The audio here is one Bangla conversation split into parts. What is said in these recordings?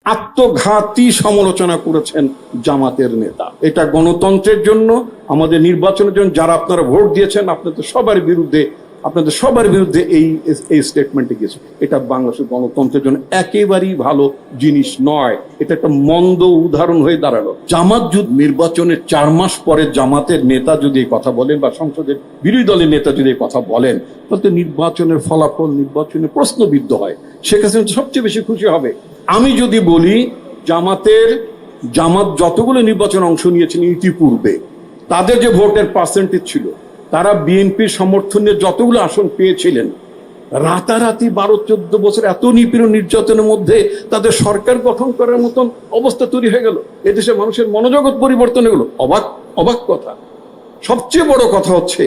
আত্মঘাতী সমালোচনা করেছেন জামাতের নেতা। এটা গণতন্ত্রের জন্য, আমাদের নির্বাচনের জন্য যারা আপনারা ভোট দিয়েছেন আপনাদের সবার বিরুদ্ধে এই স্টেটমেন্টে গেছে। এটা বাংলাদেশের গণতন্ত্রের জন্য একেবারেই ভালো জিনিস নয়। এটা একটা মন্দ উদাহরণ হয়ে দাঁড়ালো। জামাত যদি নির্বাচনের 4 মাস পরে জামাতের নেতা যদি এই কথা বলেন বা সংসদের বিরোধী দলের নেতা যদি এই কথা বলেন, তাহলে নির্বাচনের ফলাফল নির্বাচনে প্রশ্নবিদ্ধ হয়। শেখ হাসিনা সবচেয়ে বেশি খুশি হবে। আমি যদি বলি জামাত যতগুলো নির্বাচনে অংশ নিয়েছেন ইতিপূর্বে, তাদের যে ভোটের পার্সেন্টেজ ছিল, তারা বিএনপির সমর্থনে যতগুলো আসন পেয়েছিলেন, রাতারাতি 12-14 বছর এত নিপীড়ন নির্যাতনের মধ্যে তাদের সরকার গঠন করার মতন অবস্থা তৈরি হয়ে গেল। এদেশে মানুষের মনোজগৎ পরিবর্তন হয়ে গেল। অবাক কথা। সবচেয়ে বড় কথা হচ্ছে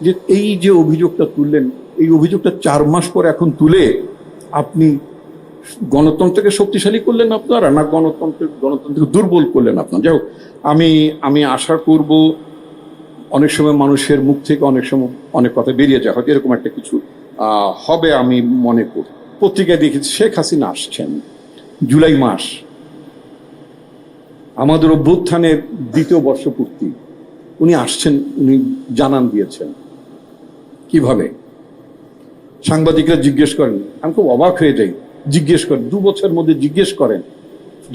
যে এই যে অভিযোগটা তুললেন, এই অভিযোগটা 4 মাস পর এখন তুলে আপনি গণতন্ত্রকে শক্তিশালী করলেন আপনারা, না গণতন্ত্রকে দুর্বল করলেন আপনারা? যাই হোক, আমি আশা করব অনেক সময় মানুষের মুখ থেকে অনেক সময় অনেক কথা বেরিয়ে যায়, হয়তো এরকম একটা কিছু হবে আমি মনে করি। পত্রিকায় দেখেছি শেখ হাসিনা আসছেন জুলাই মাস, আমাদের অভ্যুত্থানের 2য় বর্ষপূর্তি, উনি আসছেন, উনি জানান দিয়েছেন। কিভাবে? সাংবাদিকরা জিজ্ঞেস করেন, আমি খুব অবাক হয়ে যাই। জিজ্ঞেস করেন 2 বছরের মধ্যে জিজ্ঞেস করেন,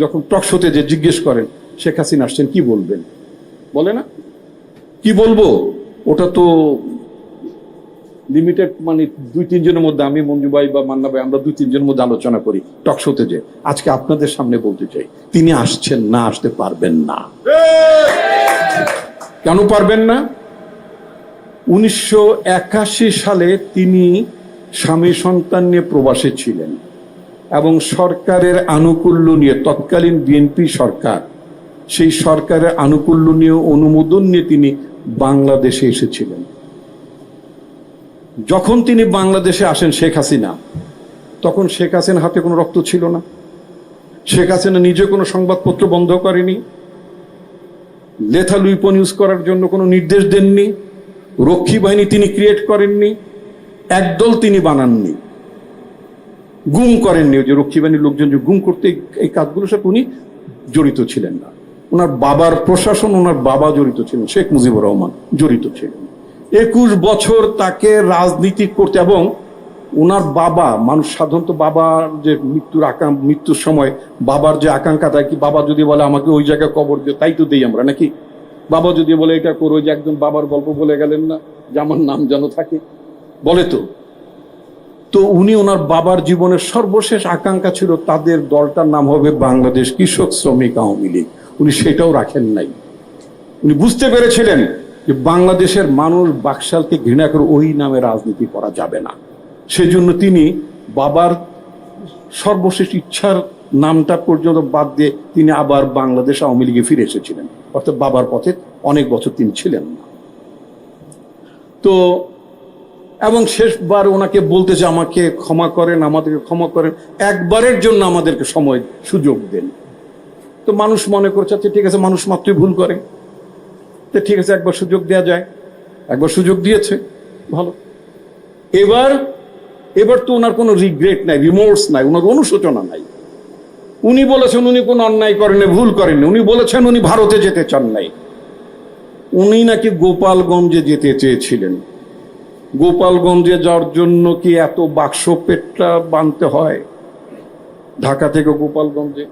যখন টক শোতে যে জিজ্ঞেস করেন শেখ হাসিনা আসছেন, কি বলবেন? বলে না কি বলবো, ওটা তো লিমিটেড, মানে 2-3 জনের মধ্যে, আমি মঞ্জু ভাই বা মান্না ভাই, আমরা 2-3 জনের মধ্যে আলোচনা করি টক শোতে। যে আজকে আপনাদের সামনে বলতে চাই, তিনি আসছেন না, আসতে পারবেন না। কেন পারবেন না? 1981 সালে তিনি স্বামী সন্তান নিয়ে প্রবাসে ছিলেন এবং সরকারের আনুকূল্য নিয়ে, তৎকালীন বিএনপি সরকার, সেই সরকারের আনুকূল্য নিয়ে, অনুমোদন নিয়ে তিনি বাংলাদেশে এসেছিলেন। যখন তিনি বাংলাদেশে আসেন শেখ হাসিনা, তখন শেখ হাসিনার হাতে কোনো রক্ত ছিল না। শেখ হাসিনা নিজে কোনো সংবাদপত্র বন্ধ করেনি, লেথাল উইপন ইউজ করার জন্য কোনো নির্দেশ দেননি, রক্ষী বাহিনী তিনি ক্রিয়েট করেননি, একদল তিনি বানাননি, গুম করেননি। যে রক্ষী বাহিনীর লোকজন যে গুম করতে, এই কাজগুলোর সাথে উনি জড়িত ছিলেন না। ওনার বাবার প্রশাসন, ওনার বাবা জড়িত ছিলেন, শেখ মুজিবুর রহমান জড়িত ছিলেন। 21 বছর তাকে রাজনীতি করতে, এবং ওনার বাবা, মানুষ সাধারণত বাবার যে মৃত্যুর সময় বাবার যে আকাঙ্ক্ষা থাকে, কি বাবা যদি বলে আমাকে ওই জায়গায় কবর দিও, তাই তো দেই আমরা নাকি? বাবা যদি বলে এটা করো, যে একজন বাবার গল্প বলে গেলেন না যে আমার নাম যেন থাকে, বলে তো উনি, ওনার বাবার জীবনের সর্বশেষ আকাঙ্ক্ষা ছিল তাদের দলটার নাম হবে বাংলাদেশ কৃষক শ্রমিক আওয়ামী লীগ। উনি সেটাও রাখেন নাই। উনি বুঝতে পেরেছিলেন যে বাংলাদেশের মানুষ বাকশালকে ঘৃণা করে ওই নামে রাজনীতি করা যাবে না। সেজন্য তিনি বাবার সর্বশেষ ইচ্ছার নামটা পর্যন্ত বাদ দিয়ে তিনি আবার বাংলাদেশ আওয়ামী লীগে ফিরে এসেছিলেন। অর্থাৎ বাবার পথে অনেক বছর তিনি ছিলেন না। তো এবং শেষবার ওনাকে বলতে যে আমাকে ক্ষমা করেন, আমাদেরকে ক্ষমা করেন, একবারের জন্য আমাদেরকে সময় সুযোগ দেন। তো মানুষ মনে করছে আচ্ছা ঠিক আছে, মানুষ মাত্রই ভুল করে, তো ঠিক আছে একবার সুযোগ দেওয়া যায়। একবার সুযোগ দিয়েছে, ভালো। এবার তো ওনার কোনো রিগ্রেট নাই, রিমোর্স নাই, ওনার অনুশোচনা নাই। উনি বলেছেন উনি কোনো অন্যায় করেননি, ভুল করেননি। উনি বলেছেন উনি ভারতে যেতে চান নাই। উনি নাকি গোপালগঞ্জে যেতে চেয়েছিলেন। গোপালগঞ্জে যাওয়ার জন্য কি এত বাক্স পেটটা বাঁধতে হয়? ঢাকা থেকে গোপালগঞ্জে,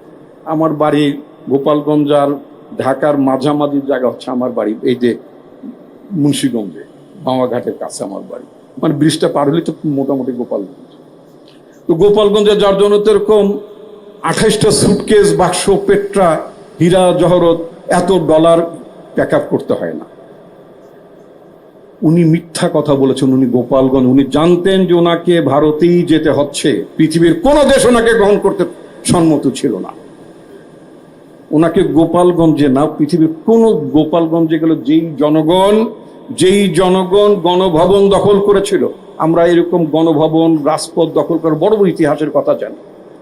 আমার বাড়ি গোপালগঞ্জ আর ঢাকার মাঝামাঝি জায়গা হচ্ছে আমার বাড়ি, এই যে মুন্সিগঞ্জে বামাঘাটের কাছে আমার বাড়ি, মানে ব্রিজটা পার হলে তো মোটামুটি গোপালগঞ্জ। তো গোপালগঞ্জে যাওয়ার জন্য তো এরকম 28টা সুটকেস, বাক্স পেট্রা, হীরা জহরত, এত ডলার প্যাক আপ করতে হয় না। উনি মিথ্যা কথা বলেছেন। উনি গোপালগঞ্জ, উনি জানতেন যে ওনাকে ভারতেই যেতে হচ্ছে, পৃথিবীর কোন দেশ ওনাকে গ্রহণ করতে সম্মত ছিল না। ওনাকে গোপালগঞ্জে না, পৃথিবীর কোন গোপালগঞ্জে গেল যেই জনগণ গণভবন দখল করেছিল, আমরা এরকম গণভবন, রাজপথ দখল করার বড় বড় ইতিহাসের কথা জানি।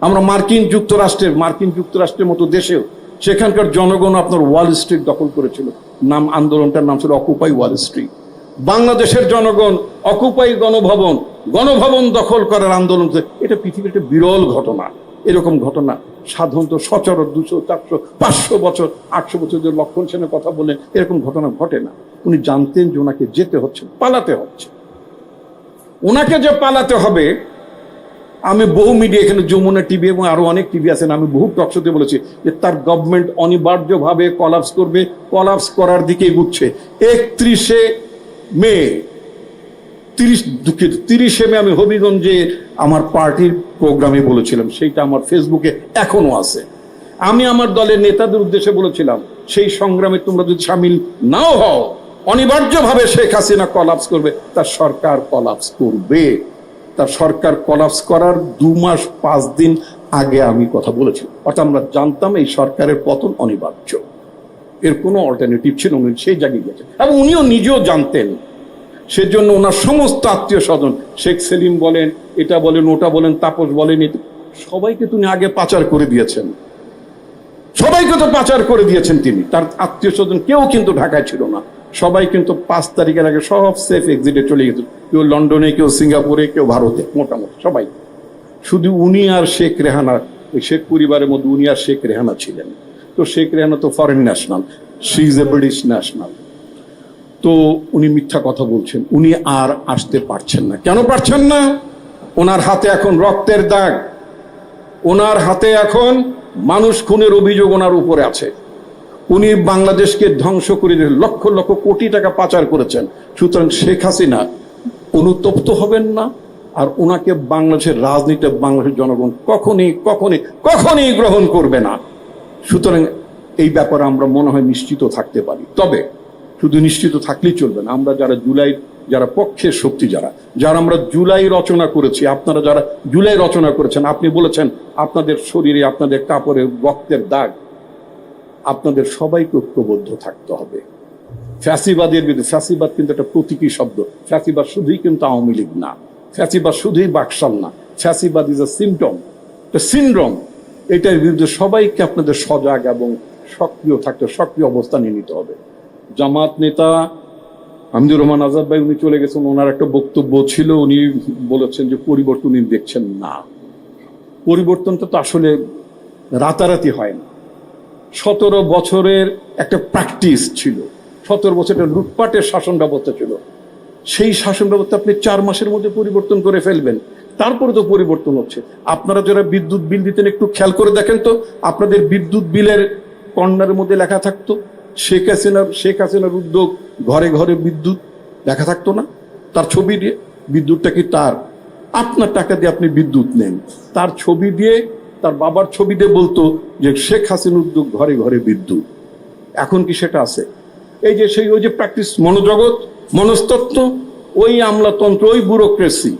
আমরা মার্কিন যুক্তরাষ্ট্রের মতো দেশেও সেখানকার জনগণ আপনার ওয়াল স্ট্রিট দখল করেছিল। আন্দোলনটার নাম ছিল অকুপাই ওয়াল স্ট্রিট। বাংলাদেশের জনগণ অকুপাই গণভবন দখল করার আন্দোলন, এটা পৃথিবীর একটা বিরল ঘটনা। এরকম ঘটনা সাধারণত সচরাচর 200, 400, 500 বছর 800 বছর যে লক্ষণ সেনের কথা বললেন, এরকম ঘটনা ঘটে না। উনি জানতেন যে ওনাকে যেতে হচ্ছে, পালাতে হচ্ছে। ওনাকে যে পালাতে হবে, আমি বহু মিডিয়া, এখানে যমুনা টিভি এবং আরো অনেক টিভি আছেন, আমি বহু টকশোতে বলেছি যে তার গভর্নমেন্ট অনিবার্যভাবে কলাপস করবে, কলাপস করার দিকে এগুচ্ছে। 31শে মে 30শে মে আমি হবিগঞ্জে আমার পার্টির প্রোগ্রামে বলেছিলাম, সেইটা আমার ফেসবুকে এখনো আছে। আমি আমার দলের নেতাদের উদ্দেশ্যে বলেছিলাম, সেই সংগ্রামে তোমরা যদি সামিল নাও হও, অনিবার্যভাবে শেখ হাসিনা কলাপস করবে, তার সরকার কলাপস করবে। তার সরকার কলাপস করার 2 মাস 5 দিন আগে আমি কথা বলেছি। অর্থাৎ আমরা জানতাম এই সরকারের পতন অনিবার্য, এর কোনো অল্টারনেটিভ ছিল না, সেই জায়গায় গেছে। এবং উনিও নিজেও জানতেন। সেজন্য ওনার সমস্ত আত্মীয় স্বজন, শেখ সেলিম বলেন, এটা বলেন, ওটা বলেন, তাপস বলেন, সবাইকে তিনি আগে পাচার করে দিয়েছেন। সবাইকে তো পাচার করে দিয়েছেন তিনি। তার আত্মীয় স্বজন কেউ কিন্তু ঢাকায় ছিল না, সবাই কিন্তু 5 তারিখের আগে সব সেফ এক্সিটে চলে গেছে। কেউ লন্ডনে, কেউ সিঙ্গাপুরে, কেউ ভারতে, মোটামুটি সবাই। শুধু উনি আর শেখ রেহানা, ওই শেখ পরিবারের মধ্যে উনি আর শেখ রেহানা ছিলেন। তো শেখ রেহানা তো foreign national, she is a British national. তো উনি মিথ্যা কথা বলছেন, উনি আর আসতে পারছেন না। কেন পারছেন না? ওনার হাতে এখন রক্তের দাগ, ওনার হাতে এখন মানুষ খুনের অভিযোগ ওনার উপরে আছে। উনি বাংলাদেশকে ধ্বংস করে দিয়ে লক্ষ লক্ষ কোটি টাকা পাচার করেছেন। সুতরাং শেখ হাসিনা অনুতপ্ত হবেন না, আর ওনাকে বাংলাদেশের রাজনীতিতে বাংলাদেশের জনগণ কখনই গ্রহণ করবে না। সুতরাং এই ব্যাপারে আমরা মনে হয় নিশ্চিত থাকতে পারি। তবে শুধু নিশ্চিত থাকলেই চলবে না। আমরা যারা পক্ষের শক্তি, যারা আমরা জুলাই রচনা করেছি, আপনারা যারা জুলাই রচনা করেছেন, আপনি বলেছেন আপনাদের শরীরে, আপনাদের কাপড়ে রক্তের দাগ, আপনাদের সবাইকে ঐক্যবদ্ধ থাকতে হবে ফ্যাসিবাদের বিরুদ্ধে। ফ্যাসিবাদ কিন্তু একটা প্রতীকী শব্দ। ফ্যাসিবাদ শুধুই কিন্তু আওয়ামী লীগ না, ফ্যাসিবাদ শুধুই বাকশাল না, ফ্যাসিবাদ ইজ এ সিমটম, সিনড্রোম। এটার বিরুদ্ধে সবাইকে আপনাদের সজাগ এবং সক্রিয় থাকতে, সক্রিয় অবস্থানে নিতে হবে। জামাত নেতা হামিদুর রহমান আজাদ ভাই, উনি চলে গেছেন, ওনার একটা বক্তব্য ছিল, উনি বলেছেন যে পরিবর্তন উনি দেখছেন না। পরিবর্তনটা তো আসলে রাতারাতি হয় না। 17 বছরের একটা প্র্যাকটিস ছিল, 17 বছরের লুটপাটের শাসন ব্যবস্থা ছিল। সেই শাসন ব্যবস্থা আপনি 4 মাসের মধ্যে পরিবর্তন করে ফেলবেন, তারপরে তো পরিবর্তন হচ্ছে। আপনারা যারা বিদ্যুৎ বিল দিতেন, একটু খেয়াল করে দেখেন তো, আপনাদের বিদ্যুৎ বিলের কর্নারের মধ্যে লেখা থাকতো শেখ হাসিনার উদ্যোগ, ঘরে ঘরে বিদ্যুৎ লেখা থাকতো না? তার ছবি দিয়ে, বিদ্যুৎটা কি তার? আপনার টাকা দিয়ে আপনি বিদ্যুৎ নেন, তার ছবি দিয়ে, তার বাবার ছবি দিয়ে বলতো যে শেখ হাসিনার উদ্যোগ, ঘরে ঘরে বিদ্যুৎ। এখন কি সেটা আছে? এই যে ওই যে প্র্যাকটিস, মনোজগৎ, মনস্তত্ত্ব, ওই আমলাতন্ত্র, ওই ব্যুরোক্রেসি,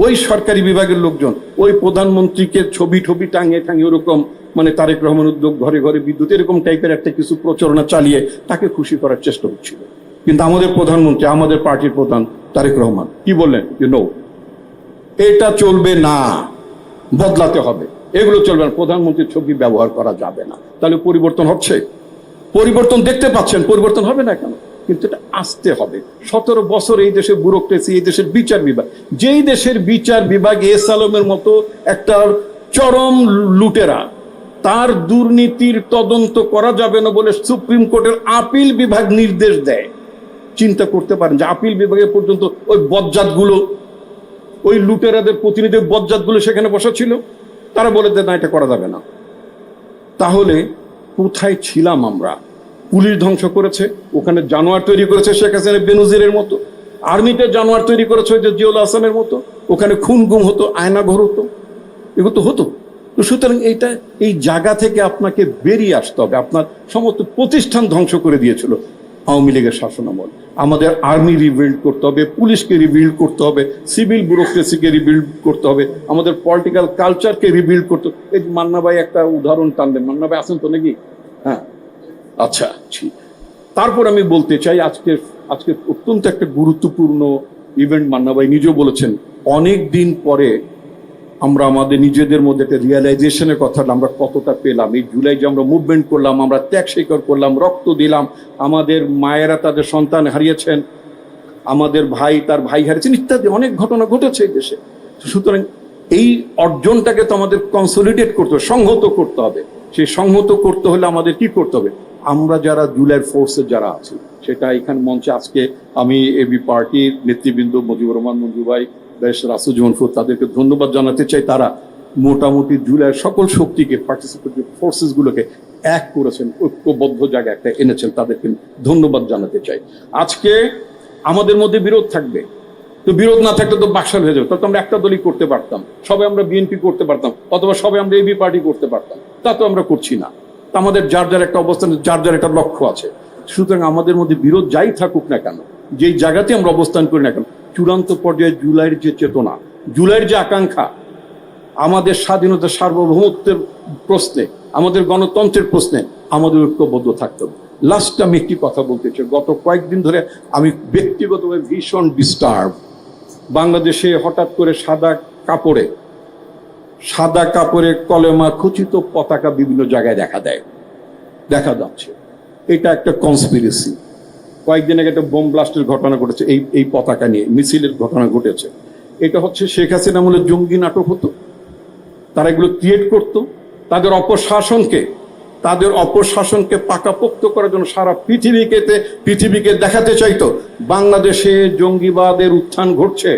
ওই সরকারি বিভাগের লোকজন, ওই প্রধানমন্ত্রীকে ছবি টাঙিয়ে ওরকম, মানে তারেক রহমান উদ্যোগ, ঘরে ঘরে বিদ্যুৎ, এরকম টাইপের একটা কিছু প্রচারণা চালিয়ে তাকে খুশি করার চেষ্টা হচ্ছিল। কিন্তু আমাদের প্রধানমন্ত্রী, আমাদের পার্টির প্রধান তারেক রহমান কি বললেন? নো, এটা চলবে না, বদলাতে হবে, এগুলো চলবে না, প্রধানমন্ত্রীর ছবি ব্যবহার করা যাবে না। তাহলে পরিবর্তন হচ্ছে, পরিবর্তন দেখতে পাচ্ছেন, পরিবর্তন হবে না কেন? কিন্তু এটা আসতে হবে। 17 বছর এই দেশে ব্যুরোক্রেসি, এই দেশের বিচার বিভাগ, যেই দেশের বিচার বিভাগ এস আলমের মতো একটা চরম লুটেরা, তার দুর্নীতির তদন্ত করা যাবে না বলে সুপ্রিম কোর্টের আপিল বিভাগ নির্দেশ দেয়। চিন্তা করতে পারেন যে আপিল বিভাগে পর্যন্ত ওই বজ্জাতগুলো, ওই লুটেরাদের প্রতিনিধি বজ্জাতগুলো সেখানে বসা ছিল, তারা বলে দেয় না, এটা করা যাবে না। তাহলে কোথায় ছিলাম আমরা? পুলিশ ধ্বংস করেছে, ওখানে জানোয়ার তৈরি করেছে শেখ হাসিনা বেনজিরের মতো, আর্মিতে জানোয়ার তৈরি করেছে যে জিয়াউল হাসানের মতো, ওখানে খুন গুম হতো, আয়না ঘর হতো, এগুলো তো হতো। তো সুতরাং এই জায়গা থেকে আপনাকে বেরিয়ে আসতে হবে। আপনার সমস্ত প্রতিষ্ঠান ধ্বংস করে দিয়েছিল আওয়ামী লীগের শাসনামল। আমাদের আর্মি রিবিল্ড করতে হবে, পুলিশকে রিবিল্ড করতে হবে, সিভিল ব্যুরোক্রেসিকে রিবিল্ড করতে হবে, আমাদের পলিটিক্যাল কালচারকে রিবিল্ড করতে হবে। এই মান্না ভাই একটা উদাহরণ টানলেন, মান্না ভাই আছেন তো নাকি? হ্যাঁ, আচ্ছা, ঠিক। তারপর আমি বলতে চাই, আজকে অত্যন্ত একটা গুরুত্বপূর্ণ ইভেন্ট, মান্না ভাই নিজেও বলেছেন, অনেক দিন পরে আমরা আমাদের নিজেদের মধ্যে একটা রিয়েলাইজেশনের কথা, আমরা কতটা পেলাম। এই জুলাই যে আমরা মুভমেন্ট করলাম, আমরা ত্যাগ স্বীকার করলাম, রক্ত দিলাম, আমাদের মায়েরা তাদের সন্তান হারিয়েছেন, আমাদের ভাই তার ভাই হারিয়েছেন, ইত্যাদি অনেক ঘটনা ঘটেছে এই দেশে। সুতরাং এই অর্জনটাকে তো আমাদের কনসলিডেট করতে হবে, সংহত করতে হবে। সেই সংহত করতে হলে আমাদের কি করতে হবে? আমরা যারা জুলাইয়ের ফোর্সে যারা আছি, সেটা এখানে মঞ্চে আজকে আমি এবি পার্টির নেতৃবৃন্দ মুজিবুর রহমান মঞ্জু ভাই, রাসুজ্জামান ফুদ, তাদেরকে ধন্যবাদ জানাতে চাই। তারা মোটামুটি জুলাইয়ের সকল শক্তিকে, পার্টিসিপেটরি ফোর্সেস গুলোকে এক করেছেন, ঐক্যবদ্ধ জায়গায় একটা এনেছেন, তাদেরকে ধন্যবাদ জানাতে চাই। আজকে আমাদের মধ্যে বিরোধ থাকবে, তো বিরোধ না থাকলে তো বাকশাল হয়ে যাবে। তখন আমরা একটা দলই করতে পারতাম, সবাই আমরা বিএনপি করতে পারতাম, অথবা সবাই আমরা এবি পার্টি করতে পারতাম। তা তো আমরা করছি না। আমাদের যার যার একটা অবস্থান, যার যার একটা লক্ষ্য আছে। সুতরাং আমাদের মধ্যে বিরোধ যাই থাকুক না কেন, যেই জায়গাতে আমরা অবস্থান করি না কেন, চূড়ান্ত পর্যায়ে জুলাইয়ের যে চেতনা, জুলাইয়ের যে আকাঙ্ক্ষা, আমাদের স্বাধীনতা সার্বভৌমত্বের প্রশ্নে, আমাদের গণতন্ত্রের প্রশ্নে আমাদের ঐক্যবদ্ধ থাকতে হবে। লাস্ট আমি একটি কথা বলতে চাই। গত কয়েকদিন ধরে আমি ব্যক্তিগতভাবে ভীষণ ডিস্টার্ব। বাংলাদেশে হঠাৎ করে সাদা কাপড়ে কলেমা খচিত পতাকা বিভিন্ন জায়গায় দেখা যাচ্ছে। এটা একটা কনস্পিরেসি। কয়েকদিন আগে একটা বোম ব্লাস্টের ঘটনা ঘটেছে, এই পতাকা নিয়ে মিছিলের ঘটনা ঘটেছে। এটা হচ্ছে শেখ হাসিনা আমলে জঙ্গি নাটক হতো, তারা এগুলো ক্রিয়েট করত। তাদের অপশাসনকে পাকাপোক্ত করার জন্য সারা পৃথিবীকে দেখাতে চাইতো বাংলাদেশে জঙ্গিবাদের উত্থান ঘটছে।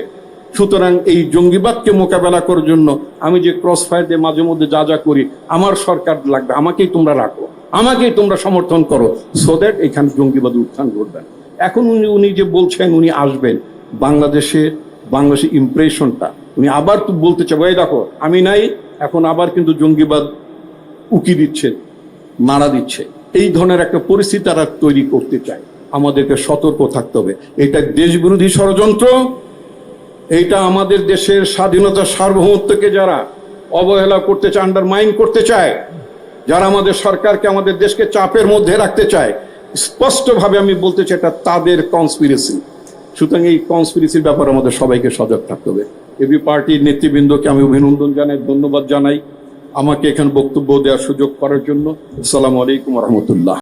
সুতরাং এই জঙ্গিবাদকে মোকাবেলা করার জন্য আমি যে ক্রস ফায়ার দিয়ে মাঝে মধ্যে যা করি, আমার সরকার লাগবে, আমাকেই তোমরা রাখো, আমাকেই তোমরা সমর্থন করো, সো দ্যাট এখানে জঙ্গিবাদ উত্থান ঘটবে। এখন উনি যে বলছেন উনি আসবেন, বাংলাদেশের ইমপ্রেশনটা উনি আবার তো বলতে চাই, এই দেখো আমি নাই, এখন আবার কিন্তু জঙ্গিবাদ উকি দিচ্ছে, মারা দিচ্ছে। এই ধরনের একটা পরিস্থিতি তারা তৈরি করতে চায়। আমাদেরকে সতর্ক থাকতে হবে। এটা দেশবিরোধী ষড়যন্ত্র। এইটা আমাদের দেশের স্বাধীনতা সার্বভৌমত্বকে যারা অবহেলা করতে চায়, আন্ডারমাইন করতে চায়, যারা আমাদের সরকারকে, আমাদের দেশকে চাপের মধ্যে রাখতে চায়, স্পষ্টভাবে আমি বলতে চাই এটা তাদের কনস্পিরেসি। সুতরাং এই কনস্পিরেসির ব্যাপারে আমাদের সবাইকে সজাগ থাকতে হবে। এবি পার্টির নেতৃবৃন্দকে আমি অভিনন্দন জানাই, ধন্যবাদ জানাই আমাকে এখানে বক্তব্য দেওয়ার সুযোগ করার জন্য। আসসালামু আলাইকুম রহমতুল্লাহ।